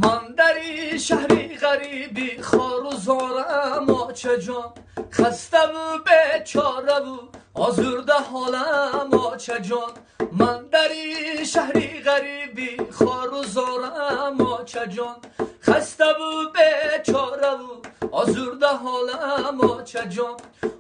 من دری شهری غریبی خار و زارم آچه جان، خسته و بیچاره و آزرده حالم آچه جان. من دری شهری غریبی خار و زارم آچه جان، خسته و بیچاره و آزرده حالم آچه جان.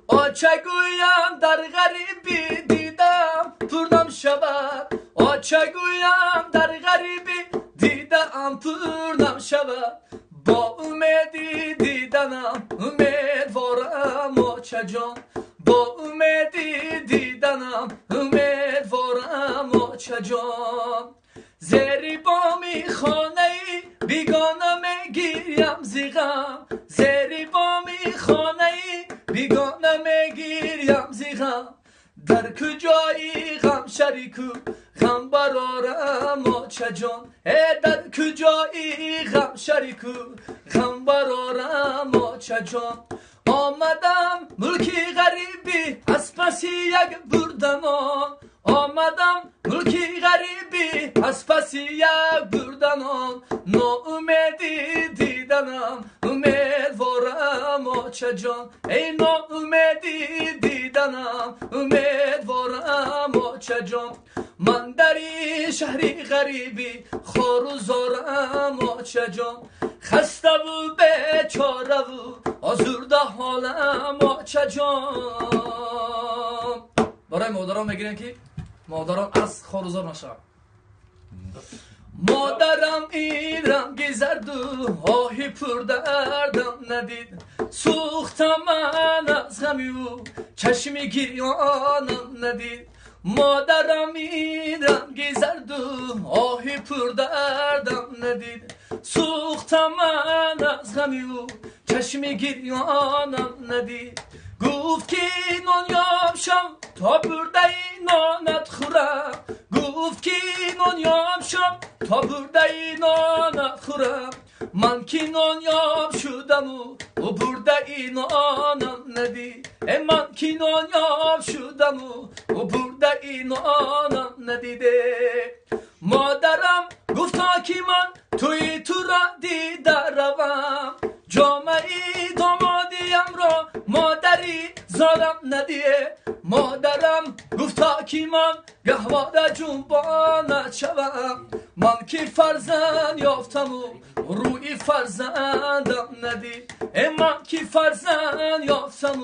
آچه گویم در غریبی دیدم پرنم شود، آچه گویم در غریبی دیدم پرنم شود. با امیدی دیدنم امیدوارم آچه جان، با امیدی دیدنم امیدوارم آچه جان. زیری بامی خانه ای بیگانه میگیریم زیغم، زیری بامی خانه ای بیگانه میگیریم زیغم. در کجایی غم شریکو غم برارم آچه جان، در کجایی غم شریکو غم برارم آچه جان. آمدم ملکی غریبی از پس یک بردنان، آمدم ملکی غریبی از پس یک بردنان. ناامیدی دیدنم امیدوارم آچه جان، ای ناامیدی دیدنم امیدوارم آچه جان. من دری شهری غریبی خار و زارم آچه جان، خسته و بیچاره و آزرده حالم آچه جان. برای مادران میگیرن که مادران از خار و زار نشوند. مادرم این رنگ زرد و آهی پر دردم ندید، سوختم من از غمی و چشمی گریانم ندید. مادرم این رنگ زرد و آهی پر دردم ندید، سوختم من از غمی و چشمی گریانم ندید. گفت که نان یاب شم تا برده نانت خورم، گفت که نان یاب شم تا برده نانت خورم. من که نان یاب شدم و برده نانم ندید، من که نان یاب شدم و برده نانم ندیده. مادرم گفتا که من توی تو را دیده روم، جامعه دامادیم را مادری زارم ندیه. مادرم گفتا که من گهواره جنبانت شوم، من که فرزند یافتم و روی فرزندم ندید، من که فرزند یافتم